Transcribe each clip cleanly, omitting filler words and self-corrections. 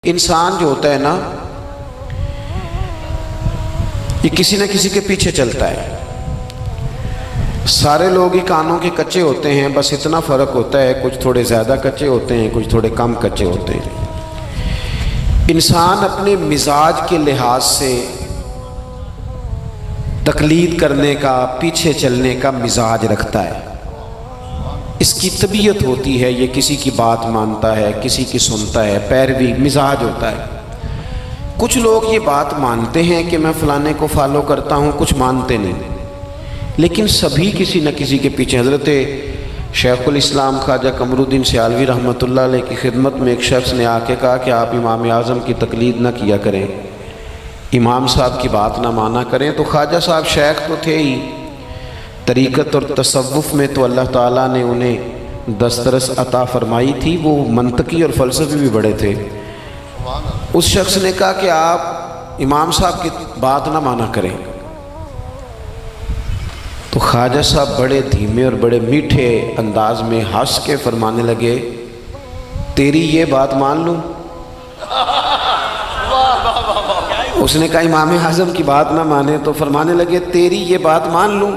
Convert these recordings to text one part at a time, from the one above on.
انسان جو ہوتا ہے نا، یہ کسی نہ کسی کے پیچھے چلتا ہے۔ سارے لوگ ہی کانوں کے کچے ہوتے ہیں، بس اتنا فرق ہوتا ہے، کچھ تھوڑے زیادہ کچے ہوتے ہیں، کچھ تھوڑے کم کچے ہوتے ہیں۔ انسان اپنے مزاج کے لحاظ سے تقلید کرنے کا، پیچھے چلنے کا مزاج رکھتا ہے۔ اس کی طبیعت ہوتی ہے، یہ کسی کی بات مانتا ہے، کسی کی سنتا ہے، پیروی مزاج ہوتا ہے۔ کچھ لوگ یہ بات مانتے ہیں کہ میں فلانے کو فالو کرتا ہوں، کچھ مانتے نہیں، لیکن سبھی کسی نہ کسی کے پیچھے۔ حضرت شیخ الاسلام خواجہ قمر الدین سیالوی رحمۃ اللہ علیہ کی خدمت میں ایک شخص نے آ کے کہا کہ آپ امام اعظم کی تقلید نہ کیا کریں، امام صاحب کی بات نہ مانا کریں۔ تو خواجہ صاحب شیخ تو تھے ہی، طریقت اور تصوف میں تو اللہ تعالیٰ نے انہیں دسترس عطا فرمائی تھی، وہ منطقی اور فلسفی بھی بڑے تھے۔ اس شخص نے کہا کہ آپ امام صاحب کی بات نہ مانا کریں۔ تو خواجہ صاحب بڑے دھیمے اور بڑے میٹھے انداز میں ہنس کے فرمانے لگے، تیری یہ بات مان لوں؟ اس نے کہا امام اعظم کی بات نہ مانے، تو فرمانے لگے تیری یہ بات مان لوں؟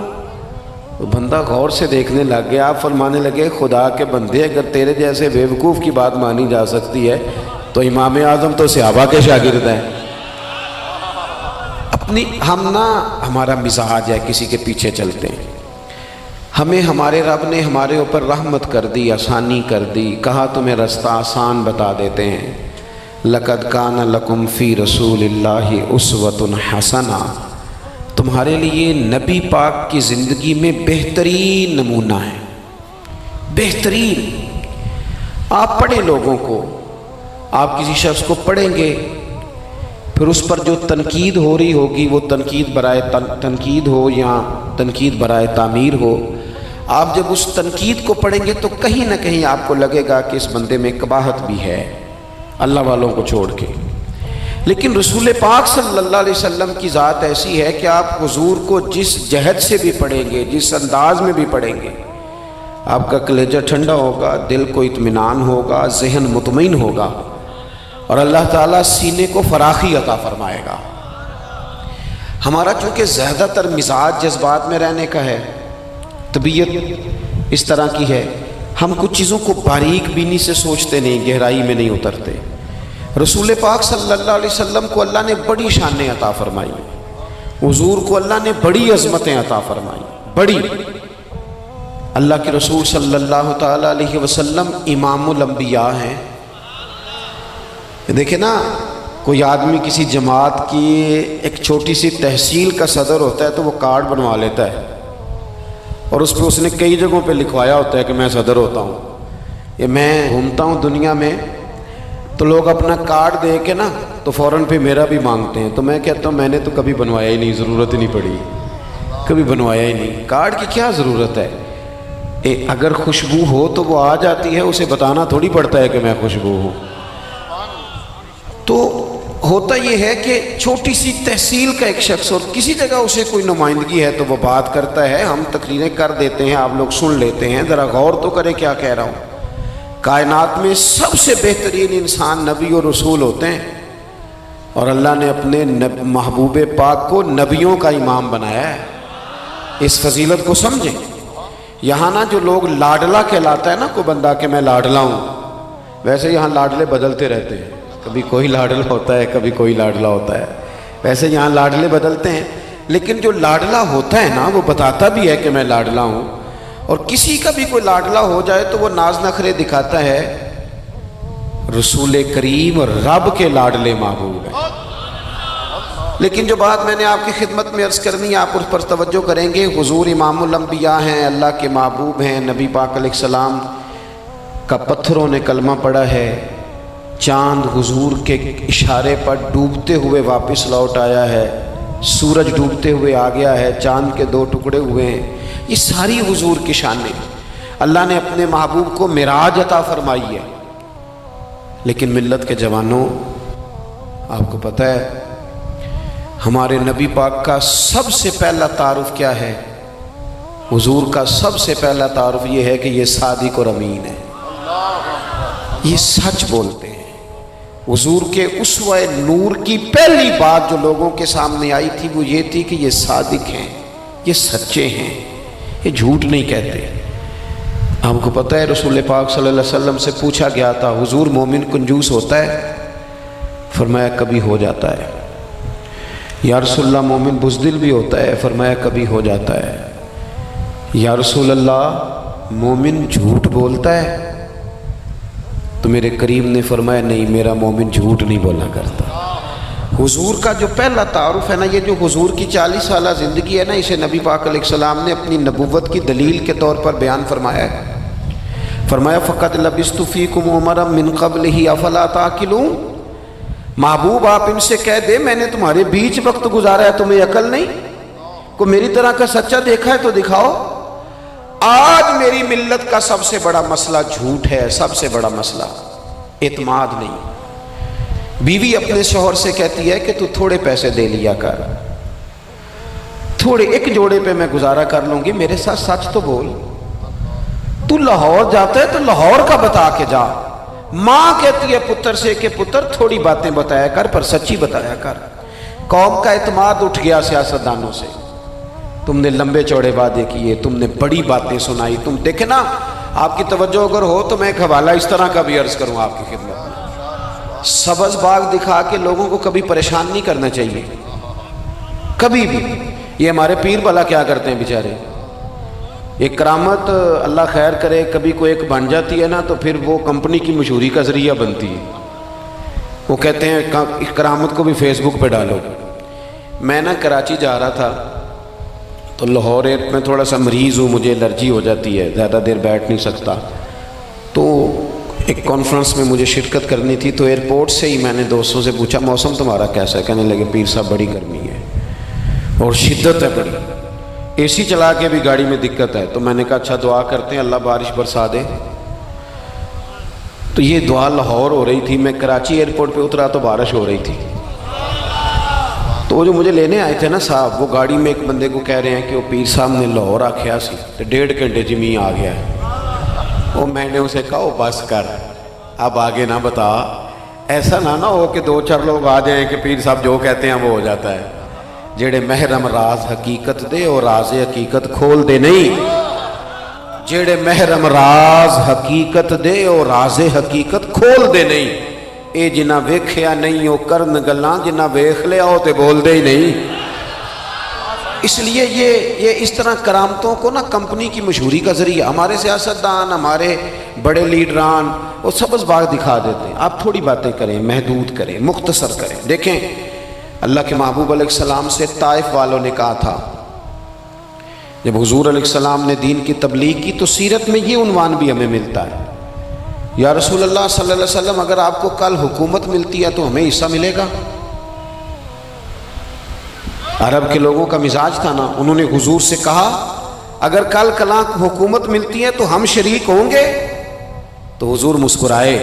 تو بندہ غور سے دیکھنے لگ گیا، آپ فرمانے لگے خدا کے بندے، اگر تیرے جیسے بیوقوف کی بات مانی جا سکتی ہے تو امام اعظم تو صحابہ کے شاگرد ہیں۔ ہمارا مزاج ہے، کسی کے پیچھے چلتے ہیں۔ ہمیں ہمارے رب نے ہمارے اوپر رحمت کر دی، آسانی کر دی، کہا تمہیں رستہ آسان بتا دیتے ہیں۔ لَقَدْ كَانَ لَكُمْ فِي رَسُولِ اللَّهِ أُسْوَةٌ حَسَنَةٌ، تمہارے لیے نبی پاک کی زندگی میں بہترین نمونہ ہے، بہترین۔ آپ پڑھیں لوگوں کو، آپ کسی شخص کو پڑھیں گے، پھر اس پر جو تنقید ہو رہی ہوگی وہ تنقید برائے تنقید ہو یا تنقید برائے تعمیر ہو، آپ جب اس تنقید کو پڑھیں گے تو کہیں نہ کہیں آپ کو لگے گا کہ اس بندے میں قباحت بھی ہے، اللہ والوں کو چھوڑ کے۔ لیکن رسول پاک صلی اللہ علیہ وسلم کی ذات ایسی ہے کہ آپ حضور کو جس جہت سے بھی پڑھیں گے، جس انداز میں بھی پڑھیں گے، آپ کا کلیجہ ٹھنڈا ہوگا، دل کو اطمینان ہوگا، ذہن مطمئن ہوگا، اور اللہ تعالیٰ سینے کو فراخی عطا فرمائے گا۔ ہمارا چونکہ زیادہ تر مزاج جذبات میں رہنے کا ہے، طبیعت اس طرح کی ہے، ہم کچھ چیزوں کو باریک بینی سے سوچتے نہیں، گہرائی میں نہیں اترتے۔ رسول پاک صلی اللہ علیہ وسلم کو اللہ نے بڑی شانیں عطا فرمائی، حضور کو اللہ نے بڑی عظمتیں عطا فرمائی، بڑی۔ اللہ کے رسول صلی اللہ تعالیٰ علیہ وسلم امام الانبیاء ہیں۔ دیکھیں نا، کوئی آدمی کسی جماعت کی ایک چھوٹی سی تحصیل کا صدر ہوتا ہے تو وہ کارڈ بنوا لیتا ہے، اور اس پہ اس نے کئی جگہوں پہ لکھوایا ہوتا ہے کہ میں صدر ہوتا ہوں۔ یہ میں گھومتا ہوں دنیا میں تو لوگ اپنا کارڈ دے کے نا تو فوراً پہ میرا بھی مانگتے ہیں، تو میں کہتا ہوں میں نے تو کبھی بنوایا ہی نہیں، ضرورت ہی نہیں پڑی، کبھی بنوایا ہی نہیں، کارڈ کی کیا ضرورت ہے؟ اگر خوشبو ہو تو وہ آ جاتی ہے، اسے بتانا تھوڑی پڑتا ہے کہ میں خوشبو ہوں۔ تو ہوتا یہ ہے کہ چھوٹی سی تحصیل کا ایک شخص اور کسی جگہ اسے کوئی نمائندگی ہے تو وہ بات کرتا ہے، ہم تقریریں کر دیتے ہیں، آپ لوگ سن لیتے ہیں، ذرا غور تو کریں کیا کہہ رہا ہوں۔ کائنات میں سب سے بہترین انسان نبی اور رسول ہوتے ہیں، اور اللہ نے اپنے محبوب پاک کو نبیوں کا امام بنایا ہے۔ اس فضیلت کو سمجھیں۔ یہاں نا جو لوگ لاڈلا کہلاتا ہے نا کوئی بندہ کہ میں لاڈلا ہوں، ویسے یہاں لاڈلے بدلتے رہتے ہیں، کبھی کوئی لاڈلا ہوتا ہے، کبھی کوئی لاڈلا ہوتا ہے، ویسے یہاں لاڈلے بدلتے ہیں، لیکن جو لاڈلا ہوتا ہے نا وہ بتاتا بھی ہے کہ میں لاڈلا ہوں۔ اور کسی کا بھی کوئی لاڈلا ہو جائے تو وہ ناز نخرے دکھاتا ہے، رسول کریم اور رب کے لاڈلے محبوب ہیں۔ لیکن جو بات میں نے آپ کی خدمت میں عرض کرنی، آپ اس پر توجہ کریں گے، حضور امام الانبیاء ہیں، اللہ کے محبوب ہیں، نبی پاک علیہ السلام کا پتھروں نے کلمہ پڑھا ہے، چاند حضور کے اشارے پر ڈوبتے ہوئے واپس لوٹ آیا ہے، سورج ڈوبتے ہوئے آ گیا ہے، چاند کے 2 ٹکڑے ہوئے ہیں، یہ ساری حضور کی شانیں۔ اللہ نے اپنے محبوب کو معراج عطا فرمائی ہے۔ لیکن ملت کے جوانوں، آپ کو پتہ ہے ہمارے نبی پاک کا سب سے پہلا تعارف کیا ہے؟ حضور کا سب سے پہلا تعارف یہ ہے کہ یہ صادق اور امین ہے، یہ سچ بولتے ہیں، حضور کے اسوہ نور کی پہلی بات جو لوگوں کے سامنے آئی تھی وہ یہ تھی کہ یہ صادق ہیں، یہ سچے ہیں، یہ جھوٹ نہیں کہتے۔ ہم کو پتہ ہے رسول پاک صلی اللہ علیہ وسلم سے پوچھا گیا تھا حضور مومن کنجوس ہوتا ہے؟ فرمایا کبھی ہو جاتا ہے۔ یا رسول اللہ مومن بزدل بھی ہوتا ہے؟ فرمایا کبھی ہو جاتا ہے۔ یا رسول اللہ مومن جھوٹ بولتا ہے؟ تو میرے کریم نے فرمایا نہیں، میرا مومن جھوٹ نہیں بولا کرتا۔ حضور کا جو پہلا تعارف ہے نا، یہ جو حضور کی 40 سالہ زندگی ہے نا، اسے نبی پاک علیہ السلام نے اپنی نبوت کی دلیل کے طور پر بیان فرمایا ہے۔ فرمایا فَقَدْ لَبِثْتُ فِيكُمْ عُمَرًا مِّن قَبْلِهِ أَفَلَا تَعْقِلُونَ۔ محبوب آپ ان سے کہہ دے میں نے تمہارے بیچ وقت گزارا ہے، تمہیں عقل نہیں؟ کو میری طرح کا سچا دیکھا ہے تو دکھاؤ۔ آج میری ملت کا سب سے بڑا مسئلہ جھوٹ ہے، سب سے بڑا مسئلہ اعتماد نہیں۔ بیوی اپنے شوہر سے کہتی ہے کہ تو تھوڑے پیسے دے لیا کر، تھوڑے ایک جوڑے پہ میں گزارا کر لوں گی، میرے ساتھ سچ تو بول۔ تو لاہور جاتا ہے تو لاہور کا بتا کے جا۔ ماں کہتی ہے پتر سے کہ پتر تھوڑی باتیں بتایا کر پر سچی بتایا کر۔ قوم کا اعتماد اٹھ گیا سیاستدانوں سے، تم نے لمبے چوڑے وعدے کیے، تم نے بڑی باتیں سنائی۔ تم دیکھیں نا، آپ کی توجہ اگر ہو تو میں ایک حوالہ اس طرح کا بھی عرض کروں آپ کی خدمت میں۔ سبز باغ دکھا کے لوگوں کو کبھی پریشان نہیں کرنا چاہیے، کبھی بھی۔ یہ ہمارے پیر بھلا کیا کرتے ہیں بیچارے، ایک کرامت اللہ خیر کرے کبھی کوئی ایک بن جاتی ہے نا تو پھر وہ کمپنی کی مشہوری کا ذریعہ بنتی ہے۔ وہ کہتے ہیں اس کرامت کو بھی فیس بک پہ ڈالو۔ میں نا کراچی جا رہا تھا تو لاہور میں تھوڑا سا مریض ہوں، مجھے الرجی ہو جاتی ہے، زیادہ دیر بیٹھ نہیں سکتا، تو ایک کانفرنس میں مجھے شرکت کرنی تھی۔ تو ایئرپورٹ سے ہی میں نے دوستوں سے پوچھا موسم تمہارا کیسا ہے؟ کہنے لگے پیر صاحب بڑی گرمی ہے اور شدت ہے بڑی، اے سی چلا کے بھی گاڑی میں دقت ہے۔ تو میں نے کہا اچھا دعا کرتے ہیں اللہ بارش برسا دے۔ تو یہ دعا لاہور ہو رہی تھی، میں کراچی ایئرپورٹ پہ اترا تو بارش ہو رہی تھی۔ تو وہ جو مجھے لینے آئے تھے نا صاحب، وہ گاڑی میں ایک بندے کو کہہ رہے ہیں کہ وہ پیر صاحب نے لاہور آکھیا سی تو 1.5 گھنٹے جمی آ گیا ہے۔ وہ میں نے اسے کہا وہ بس کر، اب آگے نہ بتا، ایسا نہ ہو کہ 2-4 لوگ آ جائیں کہ پیر صاحب جو کہتے ہیں وہ ہو جاتا ہے۔ جڑے محرم راز حقیقت دے اور راز حقیقت کھول دے نہیں، جڑے محرم راز حقیقت دے اور راز حقیقت کھول دے نہیں، اے جنہ ویکھیا نہیں او کرن گلاں، جنہ ویکھ لیا او تے بول دے ہی نہیں۔ اس لیے یہ اس طرح کرامتوں کو نا کمپنی کی مشہوری کا ذریعہ، ہمارے سیاستدان، ہمارے بڑے لیڈران وہ سبز باغ دکھا دیتے ہیں۔ آپ تھوڑی باتیں کریں، محدود کریں، مختصر کریں۔ دیکھیں اللہ کے محبوب علیہ السلام سے طائف والوں نے کہا تھا، جب حضور علیہ السلام نے دین کی تبلیغ کی تو سیرت میں یہ عنوان بھی ہمیں ملتا ہے، یا رسول اللہ صلی اللہ علیہ وسلم اگر آپ کو کل حکومت ملتی ہے تو ہمیں حصہ ملے گا؟ عرب کے لوگوں کا مزاج تھا نا، انہوں نے حضور سے کہا اگر کل کلاں حکومت ملتی ہے تو ہم شریک ہوں گے؟ تو حضور مسکرائے،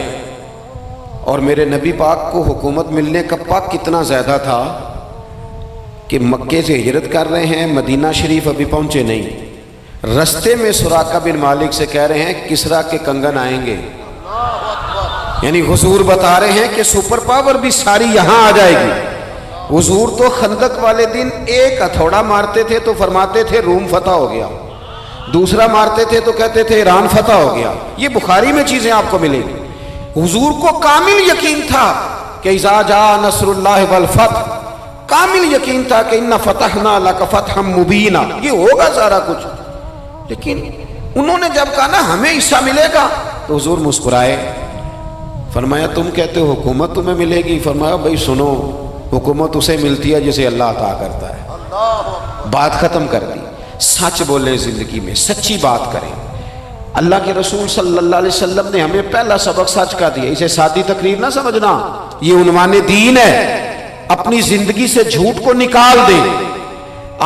اور میرے نبی پاک کو حکومت ملنے کا پاک کتنا زیادہ تھا کہ مکے سے ہجرت کر رہے ہیں، مدینہ شریف ابھی پہنچے نہیں، رستے میں سراقہ بن مالک سے کہہ رہے ہیں کسرا کے کنگن آئیں گے، یعنی حضور بتا رہے ہیں کہ سپر پاور بھی ساری یہاں آ جائے گی۔ حضور تو خندق والے دن ایک ہتھوڑا مارتے تھے تو فرماتے تھے روم فتح ہو گیا، دوسرا مارتے تھے تو کہتے تھے ایران فتح ہو گیا۔ یہ بخاری میں چیزیں آپ کو ملیں گی۔ حضور کو کامل یقین تھا کہ اذا جاء نصر اللہ والفتح، کامل یقین تھا کہ ان فتحنا لک فتحا مبینا، یہ ہوگا سارا کچھ۔ لیکن انہوں نے جب کہا نا ہمیں حصہ ملے گا تو حضور مسکرائے، فرمایا تم کہتے ہو حکومت تمہیں ملے گی؟ فرمایا بھائی سنو، حکومت اسے ملتی ہے جسے اللہ عطا کرتا ہے۔ بات ختم کر دی۔ سچ بولیں زندگی میں، سچی بات کریں۔ اللہ کے رسول صلی اللہ علیہ وسلم نے ہمیں پہلا سبق سچ کا دیا، اسے سادی تقریر نہ سمجھنا، یہ عنوان دین ہے۔ اپنی زندگی سے جھوٹ کو نکال دیں۔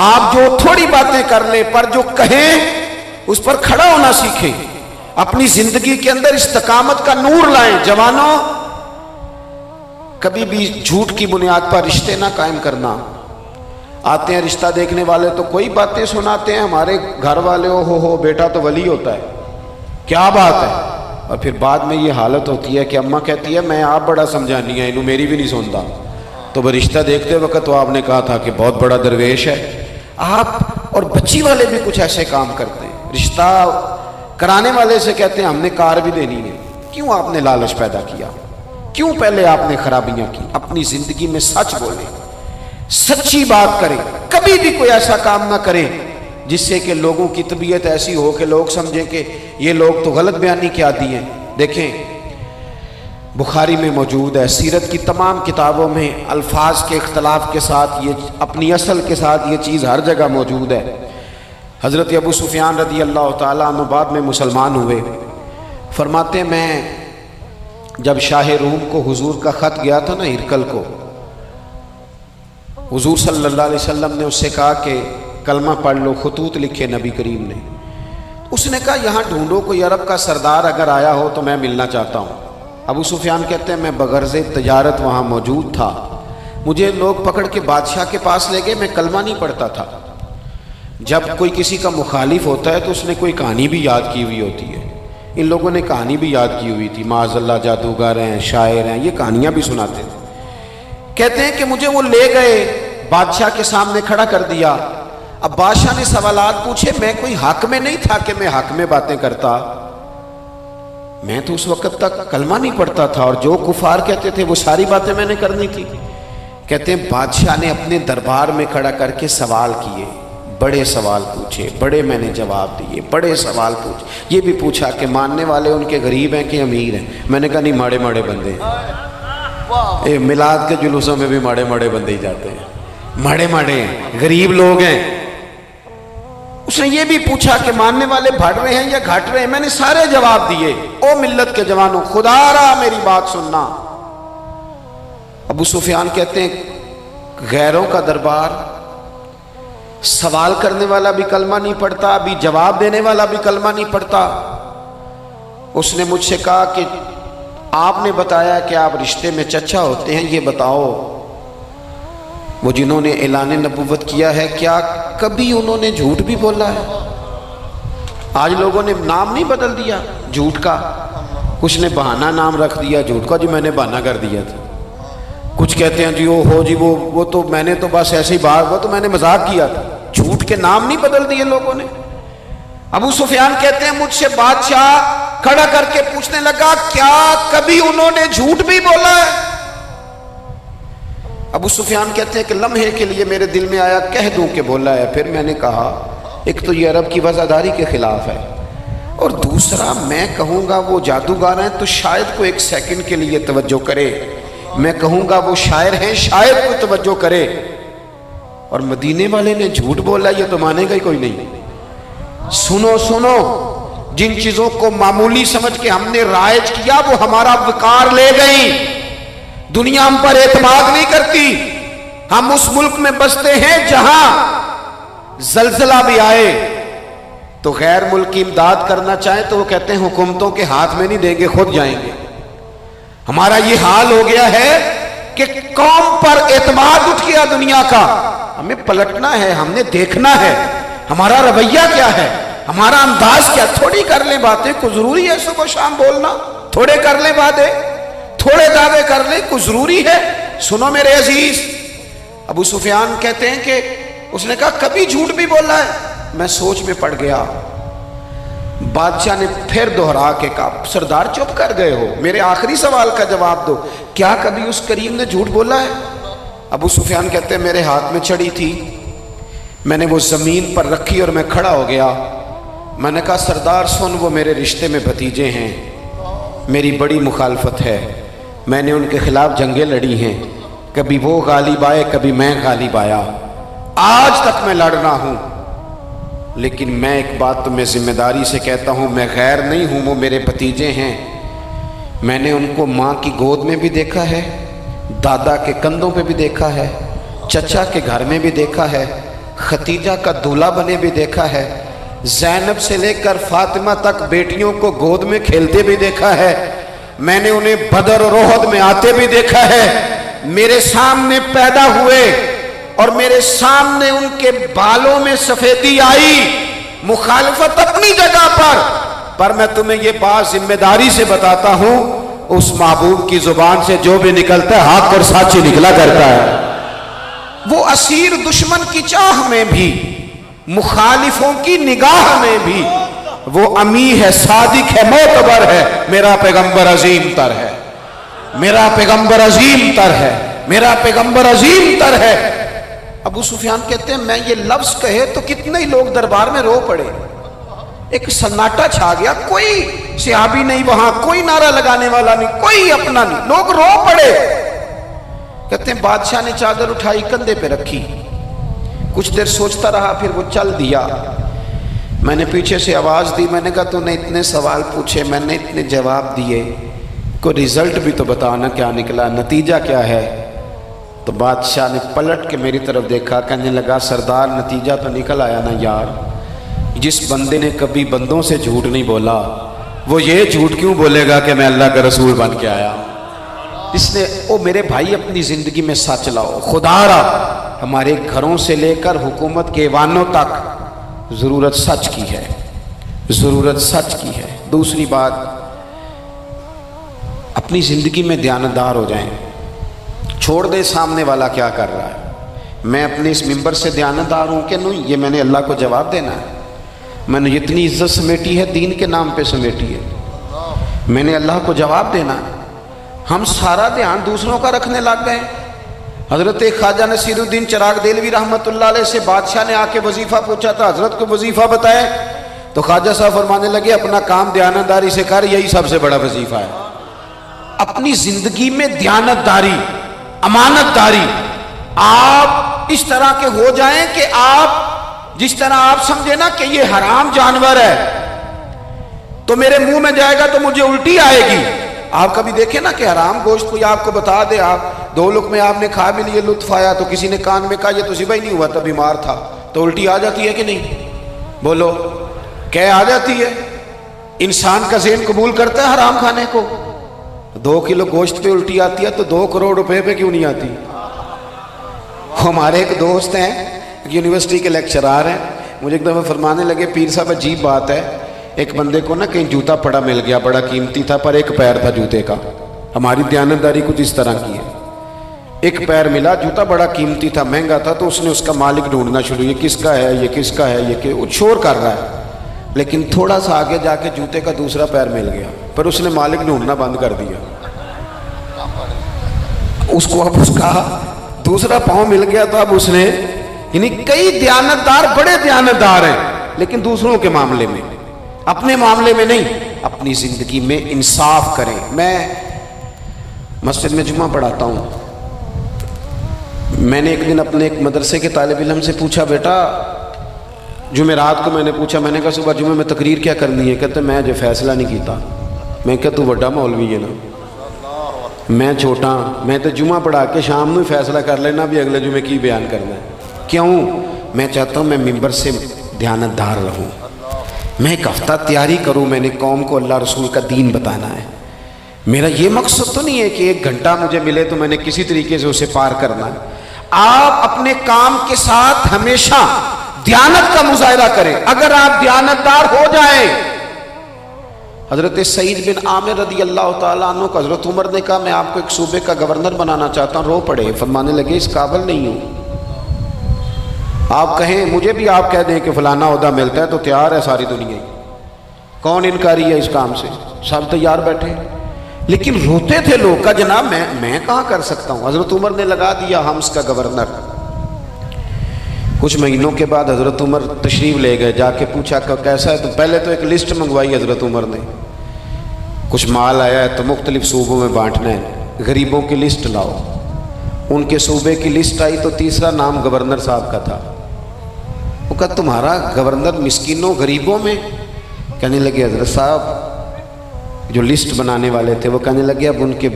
آپ جو تھوڑی باتیں کر لیں پر جو کہیں اس پر کھڑا ہونا سیکھیں، اپنی زندگی کے اندر استقامت کا نور لائیں۔ جوانوں، کبھی بھی جھوٹ کی بنیاد پر رشتے نہ قائم کرنا۔ آتے ہیں رشتہ دیکھنے والے تو کوئی باتیں سناتے ہیں، ہمارے گھر والے ہو بیٹا تو ولی ہوتا ہے، کیا بات ہے؟ اور پھر بعد میں یہ حالت ہوتی ہے کہ اماں کہتی ہے میں آپ بڑا سمجھانی ہے انہوں میری بھی نہیں سنتا، تو وہ رشتہ دیکھتے وقت تو آپ نے کہا تھا کہ بہت بڑا درویش ہے آپ، اور بچی والے بھی کچھ ایسے کام کرتے ہیں، رشتہ کرانے والے سے کہتے ہیں ہم نے کار بھی دینی ہے، کیوں آپ نے لالچ پیدا کیا، کیوں پہلے آپ نے خرابیاں کی؟ اپنی زندگی میں سچ بولیں، سچی بات کریں، کبھی بھی کوئی ایسا کام نہ کریں جس سے کہ لوگوں کی طبیعت ایسی ہو کہ لوگ سمجھیں کہ یہ لوگ تو غلط بیانی کے عادی ہیں۔ دیکھیں بخاری میں موجود ہے، سیرت کی تمام کتابوں میں الفاظ کے اختلاف کے ساتھ یہ اپنی اصل کے ساتھ یہ چیز ہر جگہ موجود ہے۔ حضرت ابو سفیان رضی اللہ تعالیٰ عنہ بعد میں مسلمان ہوئے، فرماتے ہیں میں جب شاہ روم کو حضور کا خط گیا تھا نا ہرقل کو، حضور صلی اللہ علیہ وسلم نے اس سے کہا کہ کلمہ پڑھ لو، خطوط لکھے نبی کریم نے، اس نے کہا یہاں ڈھونڈو کوئی عرب کا سردار اگر آیا ہو تو میں ملنا چاہتا ہوں۔ ابو سفیان کہتے ہیں میں بغرض تجارت وہاں موجود تھا، مجھے لوگ پکڑ کے بادشاہ کے پاس لے گئے، میں کلمہ نہیں پڑھتا تھا۔ جب کوئی کسی کا مخالف ہوتا ہے تو اس نے کوئی کہانی بھی یاد کی ہوئی ہوتی ہے، ان لوگوں نے کہانی بھی یاد کی ہوئی تھی، معاذ اللہ جادوگر ہیں، شاعر ہیں، یہ کہانیاں بھی سناتے تھے۔ کہتے ہیں کہ مجھے وہ لے گئے، بادشاہ کے سامنے کھڑا کر دیا۔ اب بادشاہ نے سوالات پوچھے، میں کوئی حق میں نہیں تھا کہ میں حق میں باتیں کرتا، میں تو اس وقت تک کلمہ نہیں پڑھتا تھا، اور جو کفار کہتے تھے وہ ساری باتیں میں نے کرنی تھی۔ کہتے ہیں بادشاہ نے اپنے دربار میں کھڑا کر کے سوال کیے، بڑے سوال پوچھے، بڑے میں نے جواب دیے، بڑے سوال پوچھے، یہ بھی پوچھا کہ ماننے والے ان کے غریب ہیں کہ امیر ہیں؟ میں نے کہا نہیں، ماڑے ماڑے بندے ہیں، میلاد کے جلوسوں میں بھی ماڑے ماڑے بندے ہی جاتے ہیں، ماڑے ماڑے ہیں، غریب لوگ ہیں۔ اس نے یہ بھی پوچھا کہ ماننے والے بڑھ رہے ہیں یا گھٹ رہے ہیں؟ میں نے سارے جواب دیے۔ او ملت کے جوانوں، خدا را میری بات سننا۔ ابو سفیان کہتے ہیں غیروں کا دربار، سوال کرنے والا بھی کلمہ نہیں پڑھتا، ابھی جواب دینے والا بھی کلمہ نہیں پڑھتا۔ اس نے مجھ سے کہا کہ آپ نے بتایا کہ آپ رشتے میں چچا ہوتے ہیں، یہ بتاؤ وہ جنہوں نے اعلان نبوت کیا ہے کیا کبھی انہوں نے جھوٹ بھی بولا ہے؟ آج لوگوں نے نام نہیں بدل دیا جھوٹ کا، کچھ نے بہانہ نام رکھ دیا جھوٹ کا، جی میں نے بہانہ کر دیا تھا، کچھ کہتے ہیں جی وہ ہو جی وہ تو میں نے تو بس ایسی بات، وہ تو میں نے مذاق کیا تھا، جھوٹ کے نام نہیں بدل دیے لوگوں نے۔ ابو سفیان کہتے ہیں مجھ سے بادشاہ کھڑا کر کے پوچھنے لگا کیا کبھی انہوں نے جھوٹ بھی بولا ہے؟ ابو سفیان کہتے ہیں کہ لمحے کے لیے میرے دل میں آیا کہہ دوں کہ بولا ہے، پھر میں نے کہا ایک تو یہ عرب کی وفاداری کے خلاف ہے، اور دوسرا میں کہوں گا وہ جادوگر ہیں تو شاید کو ایک سیکنڈ کے لیے توجہ کرے، میں کہوں گا وہ شاعر ہیں شاید کو توجہ کرے، اور مدینے والے نے جھوٹ بولا یہ تو مانے گا ہی کوئی نہیں۔ سنو سنو، جن چیزوں کو معمولی سمجھ کے ہم نے رائج کیا وہ ہمارا وقار لے گئی، دنیا ہم پر اعتماد نہیں کرتی۔ ہم اس ملک میں بستے ہیں جہاں زلزلہ بھی آئے تو غیر ملکی امداد کرنا چاہیں تو وہ کہتے ہیں حکومتوں کے ہاتھ میں نہیں دیں گے، خود جائیں گے۔ ہمارا یہ حال ہو گیا ہے کہ قوم پر اعتماد اٹھ گیا دنیا کا، ہمیں پلٹنا ہے، ہم نے دیکھنا ہے ہمارا رویہ کیا ہے، ہمارا انداز کیا۔ تھوڑی کر لیں باتیں، کو ضروری ہے صبح شام بولنا، تھوڑے کر لیں باتیں، تھوڑے دعوے کر لیں، کو ضروری ہے؟ سنو میرے عزیز، ابو سفیان کہتے ہیں کہ اس نے کہا کبھی جھوٹ بھی بولا ہے؟ میں سوچ میں پڑ گیا۔ بادشاہ نے پھر دہرا کے کہا سردار چپ کر گئے ہو، میرے آخری سوال کا جواب دو، کیا کبھی اس کریم نے جھوٹ بولا ہے؟ ابو سفیان کہتے ہیں میرے ہاتھ میں چھڑی تھی، میں نے وہ زمین پر رکھی اور میں کھڑا ہو گیا، میں نے کہا سردار سن، وہ میرے رشتے میں بھتیجے ہیں، میری بڑی مخالفت ہے، میں نے ان کے خلاف جنگیں لڑی ہیں، کبھی وہ غالب آئے کبھی میں غالب آیا، آج تک میں لڑ رہا ہوں، لیکن میں ایک بات تمہیں ذمہ داری سے کہتا ہوں، میں غیر نہیں ہوں، وہ میرے بھتیجے ہیں، میں نے ان کو ماں کی گود میں بھی دیکھا ہے، دادا کے کندھوں پہ بھی دیکھا ہے، چچا کے گھر میں بھی دیکھا ہے، ختیجہ کا دولہا بنے بھی دیکھا ہے، زینب سے لے کر فاطمہ تک بیٹیوں کو گود میں کھیلتے بھی دیکھا ہے، میں نے انہیں بدر اور احد میں آتے بھی دیکھا ہے، میرے سامنے پیدا ہوئے اور میرے سامنے ان کے بالوں میں سفیدی آئی، مخالفت اپنی جگہ پر، پر میں تمہیں یہ بات ذمہ داری سے بتاتا ہوں، اس محبوب کی زبان سے جو بھی نکلتا ہے حق اور سچ ہی نکلا کرتا ہے۔ وہ اسیر دشمن کی چاہ میں بھی، مخالفوں کی نگاہ میں بھی، وہ امی ہے، صادق ہے، معتبر ہے، میرا پیغمبر عظیم تر ہے، میرا پیغمبر عظیم تر ہے، میرا پیغمبر عظیم تر ہے۔ ابو سفیان کہتے ہیں میں یہ لفظ کہے تو کتنے ہی لوگ دربار میں رو پڑے، ایک سناٹا چھا گیا، کوئی صحابی نہیں وہاں، کوئی نعرہ لگانے والا نہیں، کوئی اپنا نہیں، لوگ رو پڑے۔ کہتے ہیں بادشاہ نے چادر اٹھائی کندھے پہ رکھی، کچھ دیر سوچتا رہا، پھر وہ چل دیا۔ میں نے پیچھے سے آواز دی، میں نے کہا تو نے اتنے سوال پوچھے، میں نے اتنے جواب دیے، کوئی رزلٹ بھی تو بتانا کیا نکلا، نتیجہ کیا ہے؟ تو بادشاہ نے پلٹ کے میری طرف دیکھا، کہنے لگا سردار نتیجہ تو نکل آیا نا یار، جس بندے نے کبھی بندوں سے جھوٹ نہیں بولا وہ یہ جھوٹ کیوں بولے گا کہ میں اللہ کا رسول بن کے آیا؟ اس نے او میرے بھائی اپنی زندگی میں سچ لاؤ، خدا را ہمارے گھروں سے لے کر حکومت کے ایوانوں تک ضرورت سچ کی ہے، ضرورت سچ کی ہے۔ دوسری بات، اپنی زندگی میں دیانتدار ہو جائیں، چھوڑ دے سامنے والا کیا کر رہا ہے، میں اپنے اس ممبر سے دیانتدار ہوں کہ نہیں، یہ میں نے اللہ کو جواب دینا ہے۔ میں نے اتنی عزت سمیٹی ہے، دین کے نام پہ سمیٹی ہے، میں نے اللہ کو جواب دینا ہے۔ ہم سارا دھیان دوسروں کا رکھنے لگ گئے۔ حضرت خواجہ نصیر الدین چراغ دہلوی رحمۃ اللہ علیہ سے بادشاہ نے آ کے وظیفہ پوچھا تھا، حضرت کو وظیفہ بتائے، تو خواجہ صاحب فرمانے لگے اپنا کام دیانتداری سے کر، یہی سب سے بڑا وظیفہ ہے۔ اپنی زندگی میں دیانتداری، امانت داری، آپ اس طرح کے ہو جائیں کہ آپ جس طرح آپ سمجھے نا کہ یہ حرام جانور ہے تو میرے منہ میں جائے گا تو مجھے الٹی آئے گی۔ آپ کبھی دیکھیں نا کہ حرام گوشت کوئی آپ کو بتا دے، آپ دو لقمے آپ نے کھا بھی لیے، لطف آیا، تو کسی نے کان میں کہا یہ تو ذبح ہی نہیں ہوا تھا، بیمار تھا، تو الٹی آ جاتی ہے کہ نہیں؟ بولو کہ آ جاتی ہے؟ انسان کا ذہن قبول کرتا ہے حرام کھانے کو؟ 2 کلو گوشت پہ الٹی آتی ہے تو 2 کروڑ روپے پہ کیوں نہیں آتی؟ ہمارے ایک دوست ہیں، یونیورسٹی کے لیکچرار ہیں، مجھے ایک دفعہ فرمانے لگے پیر صاحب عجیب بات ہے، ایک بندے کو نا کہیں جوتا پڑا مل گیا، بڑا قیمتی تھا پر ایک پیر تھا جوتے کا۔ ہماری دیانتداری کچھ اس طرح کی ہے، ایک پیر ملا، جوتا بڑا قیمتی تھا، مہنگا تھا، تو اس نے اس کا مالک ڈھونڈنا شروع، یہ کس کا ہے، یہ کس کا ہے، یہ کہ شور کر رہا ہے، لیکن تھوڑا سا آگے جا کے جوتے کا دوسرا پیر مل گیا، پر اس نے مالک ڈھونڈنا بند کر دیا۔ اس کو اب اس کا دوسرا پاؤں مل گیا تو اب اس نے، یعنی کئی دیانتدار بڑے دیانتدار ہیں لیکن دوسروں کے معاملے میں، اپنے معاملے میں نہیں۔ اپنی زندگی میں انصاف کریں۔ میں مسجد میں جمعہ پڑھاتا ہوں، میں نے ایک دن اپنے ایک مدرسے کے طالب علم سے پوچھا، بیٹا جمعرات کو میں نے پوچھا، میں نے کہا صبح جمعہ میں تقریر کیا کرنی ہے؟ کہتے میں جو فیصلہ نہیں کیتا۔ میں کہا تو بڑا مولوی ہے نا، میں چھوٹا، میں تو جمعہ پڑھا کے شام میں فیصلہ کر لینا بھی اگلے جمعے کی بیان کرنا ہے۔ کیوں؟ میں چاہتا ہوں میں ممبر سے دیانتدار رہوں، میں ایک ہفتہ تیاری کروں، میں نے قوم کو اللہ رسول کا دین بتانا ہے۔ میرا یہ مقصد تو نہیں ہے کہ 1 گھنٹہ مجھے ملے تو میں نے کسی طریقے سے اسے پار کرنا ہے۔ آپ اپنے کام کے ساتھ ہمیشہ دیانت کا مظاہرہ کریں۔ اگر آپ دیانتدار ہو جائیں، حضرت سعید بن عامر رضی اللہ تعالیٰ عنہ کو حضرت عمر نے کہا میں آپ کو ایک صوبے کا گورنر بنانا چاہتا ہوں، رو پڑے، فرمانے لگے اس قابل نہیں ہوں۔ آپ کہیں مجھے بھی آپ کہہ دیں کہ فلانا عہدہ ملتا ہے تو تیار ہے ساری دنیا، کون انکاری ہے اس کام سے، سب تیار بیٹھے، لیکن روتے تھے لوگ کا جناب میں کہاں کر سکتا ہوں۔ حضرت عمر نے لگا دیا حمص کا گورنر۔ کچھ مہینوں کے بعد حضرت عمر تشریف لے گئے، جا کے پوچھا کہ کیسا ہے، تو پہلے تو ایک لسٹ منگوائی حضرت عمر نے، کچھ مال آیا ہے تو مختلف صوبوں میں بانٹنا ہے، غریبوں کی لسٹ لاؤ۔ ان کے صوبے کی لسٹ آئی تو تیسرا نام گورنر صاحب کا تھا۔ وہ کہا تمہارا گورنر مسکینوں غریبوں میں؟ کہنے لگے حضرت صاحب جو لسٹ بنانے والے تھے وہ کہنے لگے اب ان کے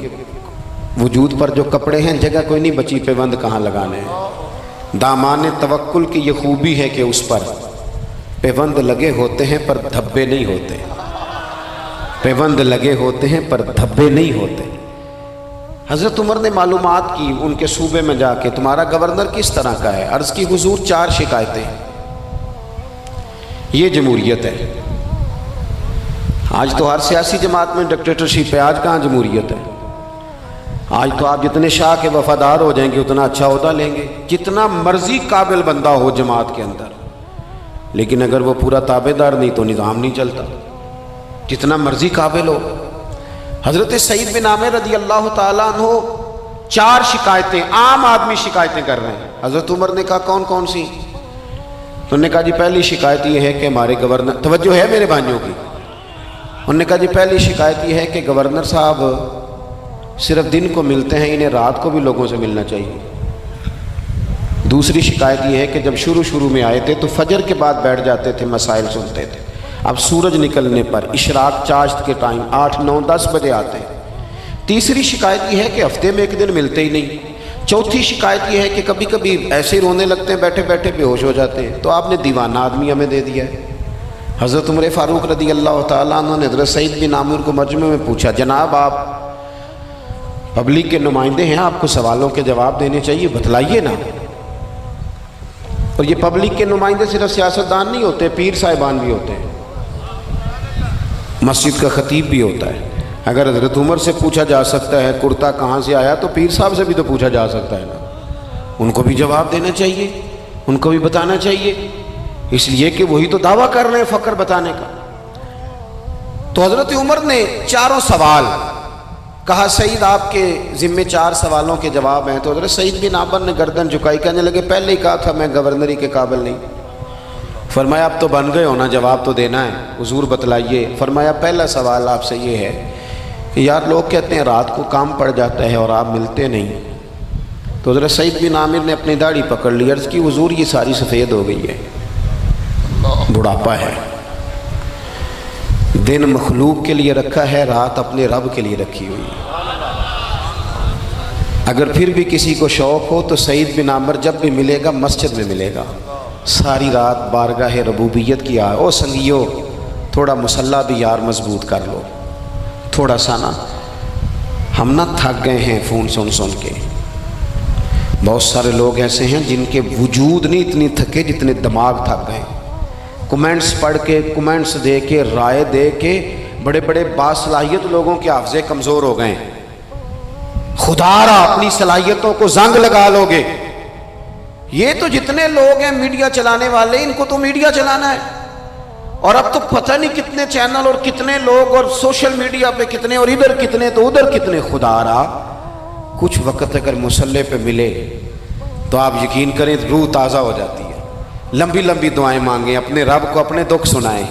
وجود پر جو کپڑے ہیں جگہ کوئی نہیں بچی، پیوند کہاں لگانے ہیں۔ دامان توکل کی یہ خوبی ہے کہ اس پر پیوند لگے ہوتے ہیں پر دھبے نہیں ہوتے، پیوند لگے ہوتے ہیں پر دھبے نہیں ہوتے۔ حضرت عمر نے معلومات کی ان کے صوبے میں جا کے، تمہارا گورنر کس طرح کا ہے؟ عرض کی حضور 4 شکایتیں، یہ جمہوریت ہے، آج تو ہر سیاسی جماعت میں ڈکٹیٹرشپ ہے، آج کہاں جمہوریت ہے؟ آج تو آپ جتنے شاہ کے وفادار ہو جائیں گے اتنا اچھا عہدہ لیں گے، جتنا مرضی قابل بندہ ہو جماعت کے اندر، لیکن اگر وہ پورا تابع دار نہیں تو نظام نہیں چلتا، جتنا مرضی قابل ہو۔ حضرت سعید بن عامر رضی اللہ تعالیٰ عنہ 4 شکایتیں، عام آدمی شکایتیں کر رہے ہیں۔ حضرت عمر نے کہا کون کون سی؟ انہوں نے کہا جی پہلی شکایت یہ ہے کہ ہمارے گورنر، توجہ ہے میرے بھائیوں کی، انہوں نے کہا جی پہلی شکایت یہ ہے کہ گورنر صاحب صرف دن کو ملتے ہیں، انہیں رات کو بھی لوگوں سے ملنا چاہیے۔ دوسری شکایت یہ ہے کہ جب شروع میں آئے تھے تو فجر کے بعد بیٹھ جاتے تھے، مسائل سنتے تھے، اب سورج نکلنے پر اشراق چاشت کے ٹائم 8 9 10 بجے آتے ہیں۔ تیسری شکایت یہ ہے کہ ہفتے میں ایک دن ملتے ہی نہیں۔ چوتھی شکایت یہ ہے کہ کبھی کبھی ایسے ہی رونے لگتے ہیں، بیٹھے بیٹھے بے ہوش ہو جاتے ہیں، تو آپ نے دیوانہ آدمی ہمیں دے دیا ہے۔ حضرت عمر فاروق رضی اللہ تعالیٰ عنہ نے حضرت سعید بن عامر کو مجمع میں پوچھا، جناب آپ پبلک کے نمائندے ہیں، آپ کو سوالوں کے جواب دینے چاہیے، بتلائیے نا۔ اور یہ پبلک کے نمائندے صرف سیاستدان نہیں ہوتے، پیر صاحبان بھی ہوتے ہیں، مسجد کا خطیب بھی ہوتا ہے۔ اگر حضرت عمر سے پوچھا جا سکتا ہے کرتا کہاں سے آیا، تو پیر صاحب سے بھی تو پوچھا جا سکتا ہے نا، ان کو بھی جواب دینا چاہیے، ان کو بھی بتانا چاہیے، اس لیے کہ وہی تو دعویٰ کر رہے ہیں فقر بتانے کا۔ تو حضرت عمر نے 4 سوال کہا، سعید آپ کے ذمے 4 سوالوں کے جواب ہیں۔ تو حضرت سعید بن عامر نے گردن جھکائی، کہنے لگے پہلے ہی کہا تھا میں گورنری کے قابل نہیں۔ فرمایا اب تو بن گئے ہونا، جواب تو دینا ہے، حضور بتلائیے۔ فرمایا پہلا سوال آپ سے یہ ہے کہ یار لوگ کہتے ہیں رات کو کام پڑ جاتا ہے اور آپ ملتے نہیں۔ تو حضرت سعید بن عامر نے اپنی داڑھی پکڑ لی، عرض کی حضور یہ ساری سفید ہو گئی ہے، بڑھاپا ہے، دن مخلوق کے لیے رکھا ہے، رات اپنے رب کے لیے رکھی ہوئی ہے۔ اگر پھر بھی کسی کو شوق ہو تو سعید بن عامر جب بھی ملے گا مسجد میں ملے گا، ساری رات بارگاہ ربوبیت کی او سنگیو تھوڑا مسلح بھی یار مضبوط کر لو، تھوڑا سا نا، ہم نہ تھک گئے ہیں فون سن کے۔ بہت سارے لوگ ایسے ہیں جن کے وجود نہیں اتنی تھکے جتنے دماغ تھک گئے، کمنٹس پڑھ کے، کمنٹس دے کے، رائے دے کے، بڑے بڑے باصلاحیت لوگوں کے حافظے کمزور ہو گئے ہیں۔ خدا را اپنی صلاحیتوں کو زنگ لگا لو گے۔ یہ تو جتنے لوگ ہیں میڈیا چلانے والے، ان کو تو میڈیا چلانا ہے، اور اب تو پتہ نہیں کتنے چینل اور کتنے لوگ اور سوشل میڈیا پہ کتنے، اور ادھر کتنے تو ادھر کتنے۔ خدا را کچھ وقت اگر مصلے پہ ملے تو آپ یقین کریں روح تازہ ہو جاتی ہے، لمبی لمبی دعائیں مانگیں، اپنے رب کو اپنے دکھ سنائیں،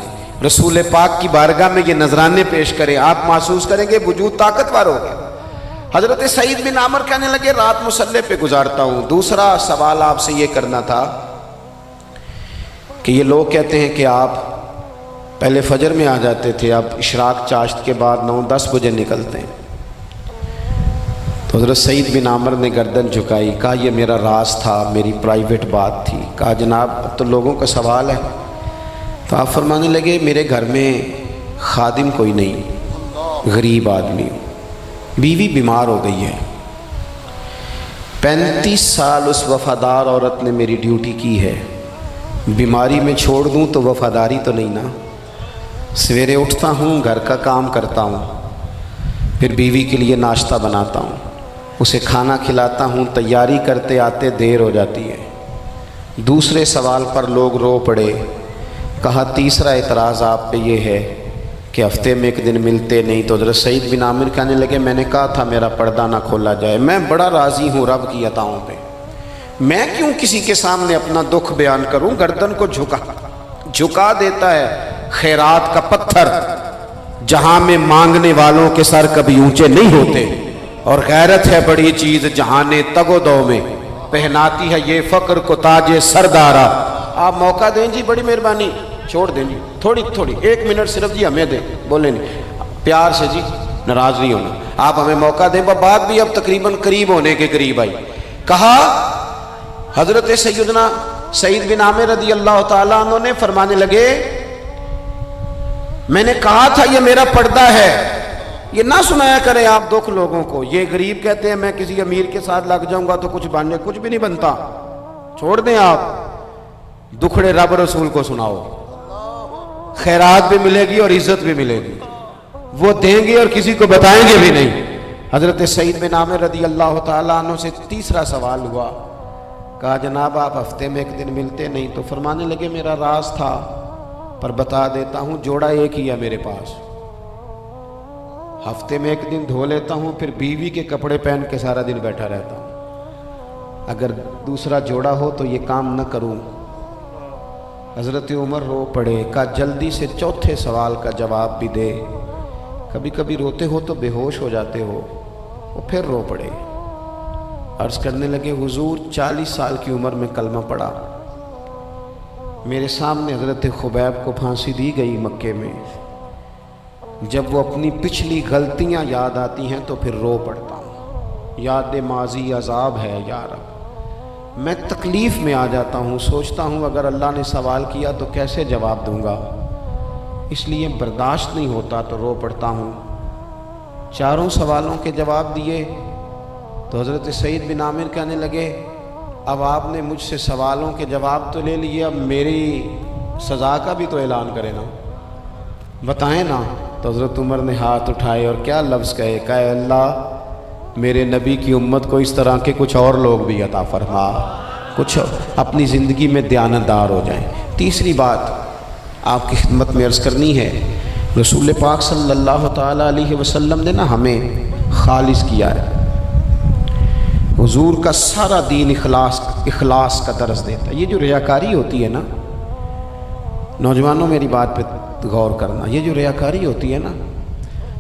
رسول پاک کی بارگاہ میں یہ نذرانے پیش کریں، آپ محسوس کریں گے وجود طاقتور ہو گیا۔ حضرت سعید بن عامر کہنے لگے رات مصلے پہ گزارتا ہوں۔ دوسرا سوال آپ سے یہ کرنا تھا کہ یہ لوگ کہتے ہیں کہ آپ پہلے فجر میں آ جاتے تھے، اب اشراق چاشت کے بعد 9 10 بجے نکلتے ہیں۔ تو حضرت سعید بن عامر نے گردن جھکائی، کہا یہ میرا راز تھا، میری پرائیویٹ بات تھی۔ کہا جناب اب تو لوگوں کا سوال ہے۔ تو آپ فرمانے لگے میرے گھر میں خادم کوئی نہیں، غریب آدمی ہوں، بیوی بیمار ہو گئی ہے، 35 سال اس وفادار عورت نے میری ڈیوٹی کی ہے، بیماری میں چھوڑ دوں تو وفاداری تو نہیں نا۔ سویرے اٹھتا ہوں، گھر کا کام کرتا ہوں، پھر بیوی کے لیے ناشتہ بناتا ہوں، اسے کھانا کھلاتا ہوں، تیاری کرتے آتے دیر ہو جاتی ہے۔ دوسرے سوال پر لوگ رو پڑے۔ کہا تیسرا اعتراض آپ پہ یہ ہے کہ ہفتے میں ایک دن ملتے نہیں۔ تو حضرت سعید بن عامر کہنے لگے میں نے کہا تھا میرا پردہ نہ کھولا جائے، میں بڑا راضی ہوں رب کی عطاؤں پہ، میں کیوں کسی کے سامنے اپنا دکھ بیان کروں۔ گردن کو جھکا دیتا ہے خیرات کا پتھر، جہاں میں مانگنے والوں کے سر کبھی اونچے نہیں ہوتے، اور غیرت ہے بڑی چیز جہان تگ و دو میں، پہناتی ہے یہ فقر کو تاج سردارا۔ آپ موقع دیں جی، بڑی مہربانی، چھوڑ دیں جی، تھوڑی 1 منٹ صرف جی ہمیں دیں، بولے نہیں پیار سے جی، ناراض نہیں ہونا، آپ ہمیں موقع دیں۔ بات بھی اب تقریباً قریب ہونے کے قریب آئی۔ کہا حضرت سیدنا سعید بن عامر رضی اللہ تعالیٰ عنہ نے فرمانے لگے میں نے کہا تھا یہ میرا پردہ ہے، یہ نہ سنایا کریں آپ دکھ لوگوں کو۔ یہ غریب کہتے ہیں میں کسی امیر کے ساتھ لگ جاؤں گا تو کچھ بھی نہیں بنتا، چھوڑ دیں آپ، دکھڑے رب رسول کو سناؤ، خیرات بھی ملے گی اور عزت بھی ملے گی۔ وہ دیں گے اور کسی کو بتائیں گے بھی نہیں۔ حضرت سعید بن عامر رضی اللہ تعالیٰ عنہ سے تیسرا سوال ہوا، کہا جناب آپ ہفتے میں ایک دن ملتے نہیں، تو فرمانے لگے میرا راز تھا پر بتا دیتا ہوں، جوڑا ایک ہی ہے میرے پاس، ہفتے میں ایک دن دھو لیتا ہوں، پھر بیوی کے کپڑے پہن کے سارا دن بیٹھا رہتا ہوں، اگر دوسرا جوڑا ہو تو یہ کام نہ کروں۔ حضرت عمر رو پڑے، کہا جلدی سے چوتھے سوال کا جواب بھی دے، کبھی کبھی روتے ہو تو بے ہوش ہو جاتے ہو۔ وہ پھر رو پڑے، عرض کرنے لگے حضور 40 سال کی عمر میں کلمہ پڑھا، میرے سامنے حضرت خبیب کو پھانسی دی گئی مکے میں، جب وہ اپنی پچھلی غلطیاں یاد آتی ہیں تو پھر رو پڑتا ہوں، یاد ماضی عذاب ہے یا رب، میں تکلیف میں آ جاتا ہوں، سوچتا ہوں اگر اللہ نے سوال کیا تو کیسے جواب دوں گا، اس لیے برداشت نہیں ہوتا تو رو پڑتا ہوں۔ چاروں سوالوں کے جواب دیے تو حضرت سعید بن عامر کہنے لگے اب آپ نے مجھ سے سوالوں کے جواب تو لے لیے، اب میری سزا کا بھی تو اعلان کرے نا، بتائیں نا۔ تو حضرت عمر نے ہاتھ اٹھائے اور کیا لفظ کہے، کہے اللہ میرے نبی کی امت کو اس طرح کے کچھ اور لوگ بھی عطا فرما، کچھ اپنی زندگی میں دیانتدار ہو جائیں۔ تیسری بات آپ کی خدمت میں عرض کرنی ہے، رسول پاک صلی اللہ تعالیٰ علیہ وسلم نے نا ہمیں خالص کیا ہے، حضور کا سارا دین اخلاص کا درس دیتا ہے۔ یہ جو ریاکاری ہوتی ہے نا، نوجوانوں میری بات پہ غور کرنا، یہ جو ریاکاری ہوتی ہے نا،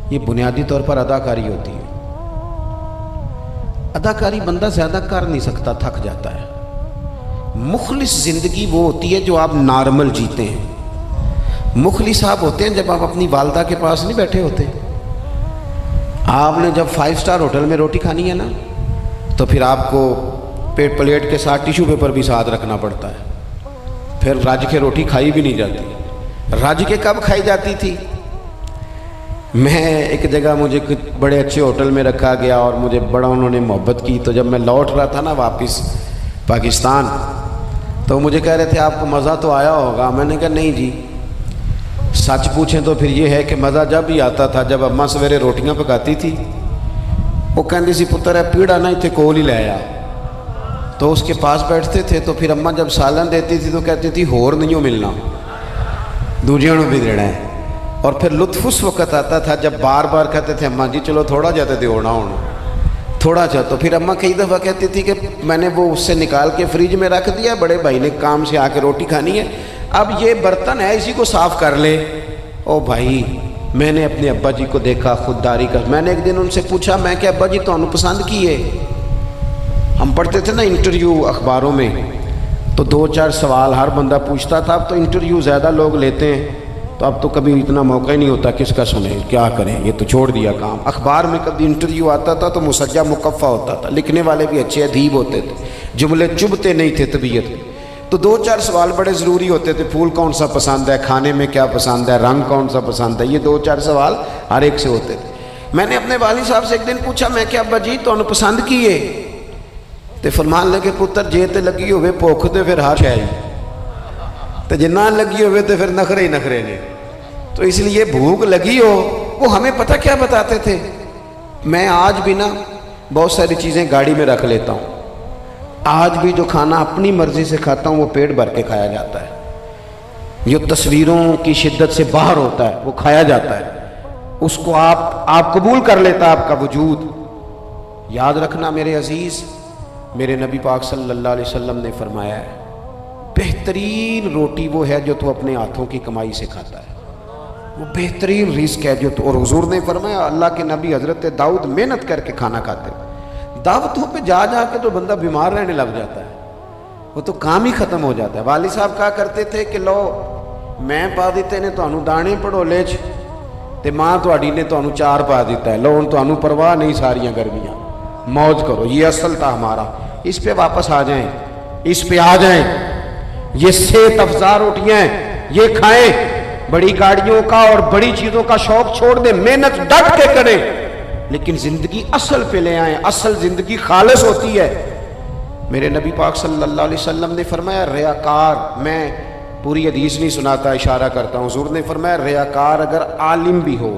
یہ بنیادی طور پر اداکاری ہوتی ہے۔ اداکاری بندہ زیادہ کر نہیں سکتا، تھک جاتا ہے۔ مخلص زندگی وہ ہوتی ہے جو آپ نارمل جیتے ہیں۔ مخلص آپ ہوتے ہیں جب آپ اپنی والدہ کے پاس نہیں بیٹھے ہوتے، آپ نے جب 5 سٹار ہوٹل میں روٹی کھانی ہے نا تو پھر آپ کو پلیٹ کے ساتھ ٹیشو پیپر بھی ساتھ رکھنا پڑتا ہے، پھر رج کے روٹی کھائی بھی نہیں جاتی۔ رج کے کب کھائی جاتی تھی؟ میں ایک جگہ مجھے بڑے اچھے ہوٹل میں رکھا گیا اور مجھے بڑا انہوں نے محبت کی، تو جب میں لوٹ رہا تھا نا واپس پاکستان تو مجھے کہہ رہے تھے آپ کو مزہ تو آیا ہوگا، میں نے کہا نہیں جی، سچ پوچھیں تو پھر یہ ہے کہ مزہ جب ہی آتا تھا جب اماں سویرے روٹیاں پکاتی تھی، وہ کہندی سی پتر ہے پیڑا نہ اتنے کول ہی لے آیا، تو اس کے پاس بیٹھتے تھے، تو پھر اماں جب سالن دیتی تھی تو کہتی تھی ہور نہیں ہو ملنا، دوجیاں نوں بھی دینا ہے۔ اور پھر لطف اس وقت آتا تھا جب بار بار کہتے تھے اماں جی چلو تھوڑا جاتے تھے ہونا ہونا تھوڑا جا، تو پھر اماں کئی دفعہ کہتی تھی کہ میں نے وہ اس سے نکال کے فریج میں رکھ دیا، بڑے بھائی نے کام سے آ کے روٹی کھانی ہے، اب یہ برتن ہے اسی کو صاف کر لے۔ او بھائی میں نے اپنے ابا جی کو دیکھا خودداری کا، میں نے ایک دن ان سے پوچھا، میں کہ ابا جی تو انہوں پسند کیے، ہم پڑھتے تھے نا انٹرویو اخباروں میں تو 2-4 سوال ہر بندہ پوچھتا تھا، اب تو انٹرویو زیادہ لوگ لیتے ہیں تو اب تو کبھی اتنا موقع ہی نہیں ہوتا کس کا سنیں کیا کریں، یہ تو چھوڑ دیا کام۔ اخبار میں کبھی انٹرویو آتا تھا تو مسجع مقفع ہوتا تھا، لکھنے والے بھی اچھے ادیب ہوتے تھے، جملے چبھتے نہیں تھے طبیعت، تو 2-4 سوال بڑے ضروری ہوتے تھے، پھول کون سا پسند ہے، کھانے میں کیا پسند ہے، رنگ کون سا پسند ہے، یہ 2-4 سوال ہر ایک سے ہوتے تھے۔ میں نے اپنے والد صاحب سے ایک دن پوچھا، میں کہ ابا جی تو انہوں پسند کیے، تو فرمان لگے پتر جے تے لگی ہوئے بھوک تے پھر ہر شے تو جے نہ لگی ہوئے تو پھر نخرے ہی نخرے نے، تو اس لیے بھوک لگی ہو۔ وہ ہمیں پتہ کیا بتاتے تھے، میں آج بھی نا بہت ساری چیزیں گاڑی میں رکھ لیتا ہوں، آج بھی جو کھانا اپنی مرضی سے کھاتا ہوں وہ پیٹ بھر کے کھایا جاتا ہے، جو تصویروں کی شدت سے باہر ہوتا ہے وہ کھایا جاتا ہے، اس کو آپ قبول کر لیتا آپ کا وجود۔ یاد رکھنا میرے عزیز، میرے نبی پاک صلی اللہ علیہ وسلم نے فرمایا ہے بہترین روٹی وہ ہے جو تو اپنے ہاتھوں کی کمائی سے کھاتا ہے، وہ بہترین رزق ہے جو تو، اور حضور نے فرمایا اللہ کے نبی حضرت داؤد محنت کر کے کھانا کھاتے، دعوتوں پہ جا جا کے تو بندہ بیمار رہنے لگ جاتا ہے، وہ تو کام ہی ختم ہو جاتا ہے۔ والد صاحب کہا کرتے تھے کہ لو میں پا دیتے نے تانوں دانے پڑھولے چ تے ماں تہاڈی نے تانوں 4 پا دیتا ہے، لو ہن تانوں پرواہ نہیں ساریاں گرمیاں، موج کرو، یہ اصل تھا ہمارا، اس پہ واپس آ جائیں، اس پہ آ جائیں، یہ صحت افزا روٹیاں یہ کھائیں، بڑی گاڑیوں کا اور بڑی چیزوں کا شوق چھوڑ دیں، محنت ڈٹ کے کریں، لیکن زندگی اصل پہ لے آئیں، اصل زندگی خالص ہوتی ہے۔ میرے نبی پاک صلی اللہ علیہ وسلم نے فرمایا ریاکار، میں پوری حدیث نہیں سناتا اشارہ کرتا ہوں، حضور نے فرمایا ریاکار اگر عالم بھی ہو،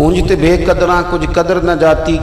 ਉਂਝ ਤੇ ਬੇਕਦਰਾਂ ਕੁਝ ਕਦਰ ਨਾ ਜਾਤੀ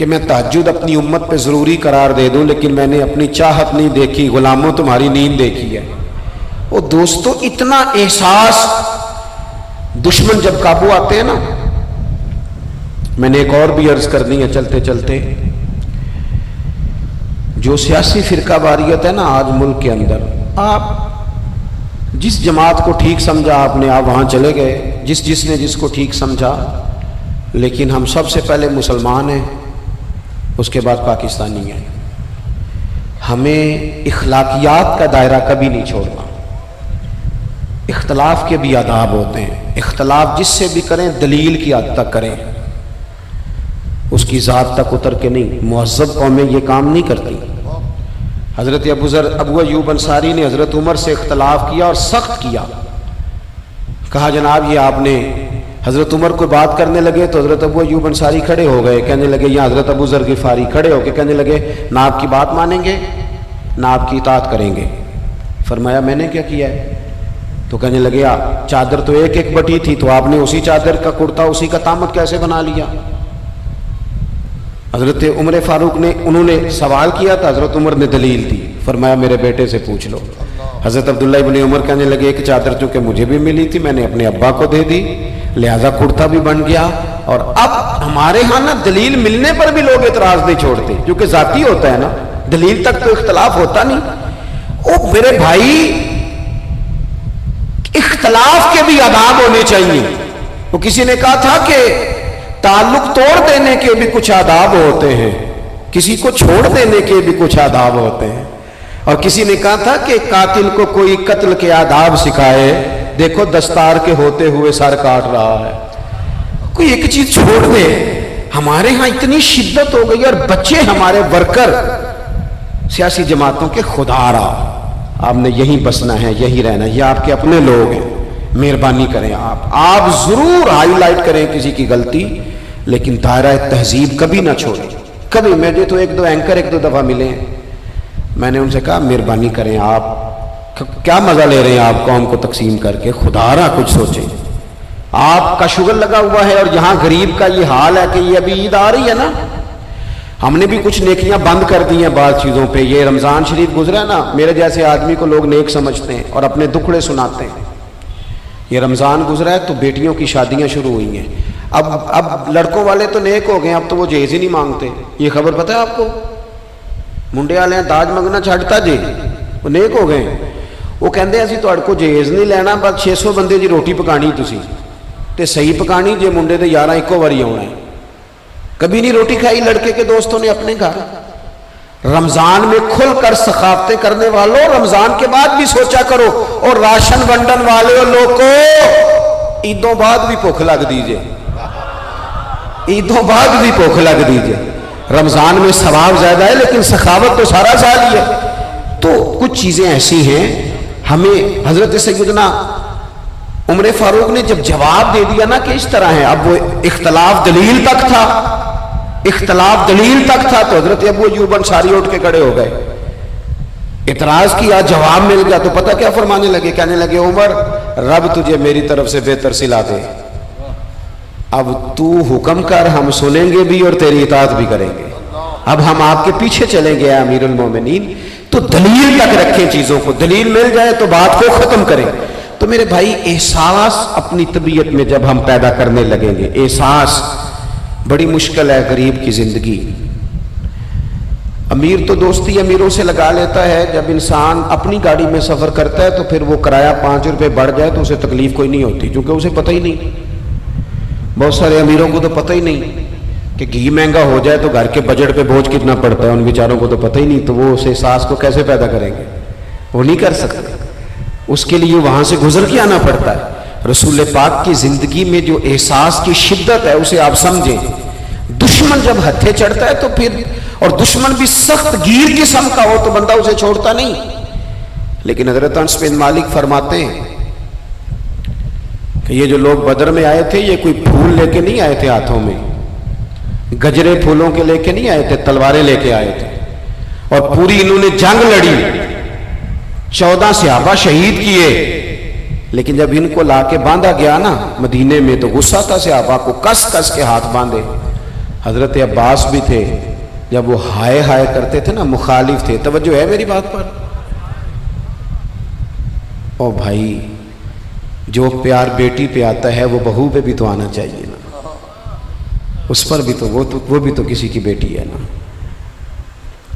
کہ میں تہجد اپنی امت پہ ضروری قرار دے دوں، لیکن میں نے اپنی چاہت نہیں دیکھی، غلاموں تمہاری نیند دیکھی ہے۔ وہ دوستو اتنا احساس دشمن جب قابو آتے ہیں نا۔ میں نے ایک اور بھی عرض کرنی ہے چلتے چلتے، جو سیاسی فرقہ واریت ہے نا آج ملک کے اندر، آپ جس جماعت کو ٹھیک سمجھا آپ نے، آپ وہاں چلے گئے، جس نے جس کو ٹھیک سمجھا، لیکن ہم سب سے پہلے مسلمان ہیں، اس کے بعد پاکستانی ہیں۔ ہمیں اخلاقیات کا دائرہ کبھی نہیں چھوڑنا۔ اختلاف کے بھی آداب ہوتے ہیں، اختلاف جس سے بھی کریں دلیل کی حد تک کریں، اس کی ذات تک اتر کے نہیں۔ مہذب قومیں یہ کام نہیں کرتی۔ حضرت ابو ایوب انصاری نے حضرت عمر سے اختلاف کیا اور سخت کیا، کہا جناب یہ آپ نے، حضرت عمر کو بات کرنے لگے تو حضرت ابو ایوب انصاری کھڑے ہو گئے، کہنے لگے، یا حضرت ابو ذر غفاری کھڑے ہو کے کہنے لگے نہ آپ کی بات مانیں گے نہ آپ کی اطاعت کریں گے۔ فرمایا میں نے کیا کیا ہے؟ تو کہنے لگے چادر تو ایک ایک بٹی تھی، تو آپ نے اسی چادر کا کرتا اسی کا تامت کیسے بنا لیا؟ حضرت عمر فاروق نے، انہوں نے سوال کیا تھا، حضرت عمر نے دلیل دی، فرمایا میرے بیٹے سے پوچھ لو۔ حضرت عبداللہ ابن عمر کہنے لگے ایک چادر چونکہ مجھے بھی ملی تھی میں نے اپنے ابا کو دے دی، لہذا کرتا بھی بن گیا۔ اور اب ہمارے ہاں نا دلیل ملنے پر بھی لوگ اعتراض نہیں چھوڑتے، کیونکہ ذاتی ہوتا ہے نا، دلیل تک تو اختلاف ہوتا نہیں۔ او میرے بھائی، اختلاف کے بھی آداب ہونے چاہیے۔ وہ کسی نے کہا تھا کہ تعلق توڑ دینے کے بھی کچھ آداب ہوتے ہیں، کسی کو چھوڑ دینے کے بھی کچھ آداب ہوتے ہیں۔ اور کسی نے کہا تھا کہ قاتل کو کوئی قتل کے آداب سکھائے، دیکھو دستار کے ہوتے ہوئے سر کاٹ رہا ہے۔ کوئی ایک چیز چھوڑ دے۔ ہمارے ہاں اتنی شدت ہو گئی، اور بچے ہمارے ورکر سیاسی جماعتوں کے، خدا را آپ نے یہیں بسنا ہے، یہیں رہنا، یہ آپ کے اپنے لوگ ہیں، مہربانی کریں آپ ضرور ہائی لائٹ کریں کسی کی غلطی، لیکن دائرہ تہذیب کبھی نہ چھوڑیں۔ کبھی مجھے تو ایک دو اینکر ایک دو دفعہ ملے ہیں، میں نے ان سے کہا مہربانی کریں، آپ کیا مزہ لے رہے ہیں آپ قوم کو تقسیم کر کے، خدا را کچھ سوچیں۔ آپ کا شغل لگا ہوا ہے، اور یہاں غریب کا یہ حال ہے کہ یہ ابھی عید آ رہی ہے نا، ہم نے بھی کچھ نیکیاں بند کر دی ہیں بعض چیزوں پہ۔ یہ رمضان شریف گزرا نا، میرے جیسے آدمی کو لوگ نیک سمجھتے ہیں اور اپنے دکھڑے سناتے ہیں۔ یہ رمضان گزرا ہے تو بیٹیوں کی شادیاں شروع ہوئی ہیں۔ اب لڑکوں والے تو نیک ہو گئے، اب تو وہ جہیز ہی نہیں مانگتے۔ یہ خبر پتہ ہے آپ کو؟ منڈے والے ہیں داج منگنا چھڈتا جی، وہ نیک ہو گئے۔ وہ کہندے اسی تہاڈے کو جہیز نہیں لینا، بس 600 بندے دی روٹی پکانی تسی تے صحیح پکانی جے منڈے دے 11 ایکو واری آنا ہے۔ کبھی نہیں روٹی کھائی لڑکے کے دوستوں نے اپنے گھر۔ رمضان میں کھل کر سخاوتیں کرنے والوں، رمضان کے بعد بھی سوچا کرو۔ اور راشن ونڈن والے لوگ کو عیدوں بعد بھی بھوک لگ دیجئے، عیدوں بعد بھی بھوک لگ دیجئے۔ رمضان میں ثواب زیادہ ہے، لیکن سخاوت تو سارا سال ہی ہے۔ تو کچھ چیزیں ایسی ہیں ہمیں، حضرت سیدنا عمر فاروق نے جب جواب دے دیا نا کہ اس طرح ہے، اب وہ اختلاف دلیل تک تھا، اختلاف دلیل تک تھا، تو حضرت ابو ایوب انصاری اٹھ کے کھڑے ہو گئے، اعتراض کیا، جواب مل گیا، تو پتہ کیا فرمانے لگے؟ کہنے لگے عمر رب تجھے میری طرف سے بہتر صلہ دے، اب تو حکم کر، ہم سنیں گے بھی اور تیری اطاعت بھی کریں گے، اب ہم آپ کے پیچھے چلیں گے امیر المومنین۔ تو دلیل تک رکھیں چیزوں کو، دلیل مل جائے تو بات کو ختم کریں۔ تو میرے بھائی احساس اپنی طبیعت میں جب ہم پیدا کرنے لگیں گے، احساس بڑی مشکل ہے غریب کی زندگی۔ امیر تو دوستی امیروں سے لگا لیتا ہے، جب انسان اپنی گاڑی میں سفر کرتا ہے تو پھر وہ کرایہ 5 روپے بڑھ جائے تو اسے تکلیف کوئی نہیں ہوتی، کیونکہ اسے پتہ ہی نہیں۔ بہت سارے امیروں کو تو پتہ ہی نہیں کہ گھی مہنگا ہو جائے تو گھر کے بجٹ پہ بوجھ کتنا پڑتا ہے، ان بیچاروں کو تو پتہ ہی نہیں، تو وہ اس احساس کو کیسے پیدا کریں گے؟ وہ نہیں کر سکتے، اس کے لیے وہاں سے گزر کے آنا پڑتا ہے۔ رسول پاک کی زندگی میں جو احساس کی شدت ہے اسے آپ سمجھیں۔ دشمن جب ہتھے چڑھتا ہے تو پھر، اور دشمن بھی سخت گیر قسم کا ہو تو بندہ اسے چھوڑتا نہیں۔ لیکن حضرت انس بن مالک فرماتے ہیں کہ یہ جو لوگ بدر میں آئے تھے یہ کوئی پھول لے کے نہیں آئے تھے ہاتھوں میں، گجرے پھولوں کے لے کے نہیں آئے تھے، تلواریں لے کے آئے تھے، اور پوری انہوں نے جنگ لڑی، 14 صحابہ شہید کیے، لیکن جب ان کو لا کے باندھا گیا نا مدینے میں تو غصہ تھا صحابہ کو، کس کس کے ہاتھ باندھے، حضرت عباس بھی تھے، جب وہ ہائے ہائے کرتے تھے نا، مخالف تھے. توجہ ہے میری بات پر؟ او بھائی، جو پیار بیٹی پہ آتا ہے وہ بہو پہ بھی تو آنا چاہیے نا. اس پر بھی تو وہ بھی تو کسی کی بیٹی ہے نا.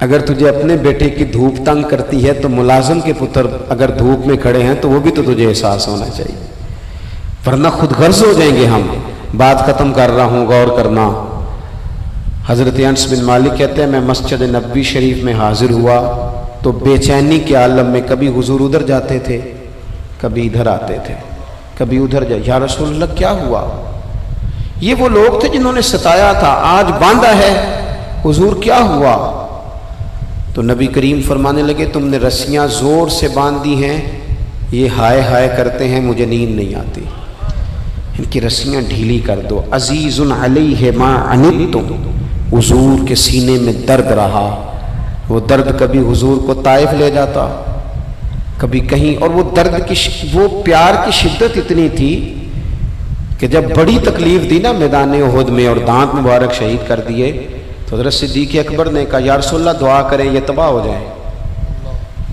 اگر تجھے اپنے بیٹے کی دھوپ تنگ کرتی ہے تو ملازم کے پتر اگر دھوپ میں کھڑے ہیں تو وہ بھی تو تجھے احساس ہونا چاہیے، ورنہ خود غرض ہو جائیں گے ہم. بات ختم کر رہا ہوں، غور کرنا. حضرت انس بن مالک کہتے ہیں میں مسجد نبوی شریف میں حاضر ہوا تو بے چینی کے عالم میں کبھی حضور ادھر جاتے تھے، کبھی ادھر آتے تھے، کبھی ادھر جائے. یا رسول اللہ کیا ہوا؟ یہ وہ لوگ تھے جنہوں نے ستایا تھا، آج باندھا ہے، حضور کیا ہوا؟ تو نبی کریم فرمانے لگے تم نے رسیاں زور سے باندھی ہیں، یہ ہائے ہائے کرتے ہیں، مجھے نیند نہیں آتی، ان کی رسیاں ڈھیلی کر دو. عزیز علیہ ما عنتم، حضور کے سینے میں درد رہا. وہ درد کبھی حضور کو طائف لے جاتا، کبھی کہیں، اور وہ درد کی وہ پیار کی شدت اتنی تھی کہ جب بڑی تکلیف دی نا میدان احد میں اور دانت مبارک شہید کر دیے تو حضرت صدیق اکبر نے کہا یا رسول اللہ دعا کریں یہ تباہ ہو جائیں.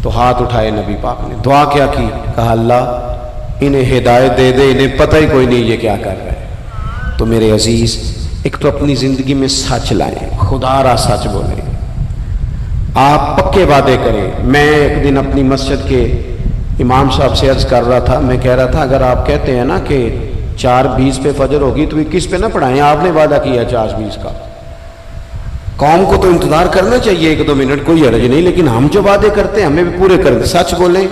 تو ہاتھ اٹھائے نبی پاک نے، دعا کیا کی؟ کہا اللہ انہیں ہدایت دے دے، انہیں پتہ ہی کوئی نہیں یہ کیا کر رہے ہیں. تو میرے عزیز، ایک تو اپنی زندگی میں سچ لائیں، خدا را سچ بولیں، آپ پکے وعدے کریں. میں ایک دن اپنی مسجد کے امام صاحب سے عرض کر رہا تھا، میں کہہ رہا تھا اگر آپ کہتے ہیں نا کہ 4:20 پہ فجر ہوگی تو 21 پہ نہ پڑھائیں، آپ نے وعدہ کیا 4:20 کا. قوم کو تو انتظار کرنا چاہیے 1-2 منٹ، کوئی حرج نہیں، لیکن ہم جو وعدے کرتے ہیں ہمیں بھی پورے کر دیں. سچ بولیں،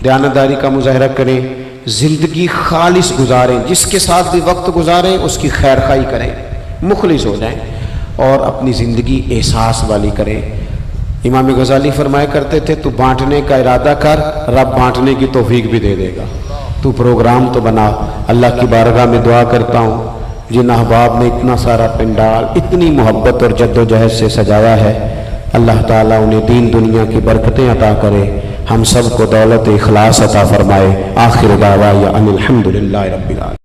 دیانتداری کا مظاہرہ کریں، زندگی خالص گزاریں، جس کے ساتھ بھی وقت گزاریں اس کی خیر خواہی کریں، مخلص ہو جائیں اور اپنی زندگی احساس والی کریں. امام غزالی فرمایا کرتے تھے تو بانٹنے کا ارادہ کر، رب بانٹنے کی توفیق بھی دے دے گا. تو پروگرام تو بنا. اللہ کی بارگاہ میں دعا کرتا ہوں جن احباب نے اتنا سارا پنڈال اتنی محبت اور جد و جہد سے سجایا ہے، اللہ تعالیٰ انہیں دین دنیا کی برکتیں عطا کرے، ہم سب کو دولت اخلاص عطا فرمائے. آخر دعوانا ان الحمد للہ رب العالمین.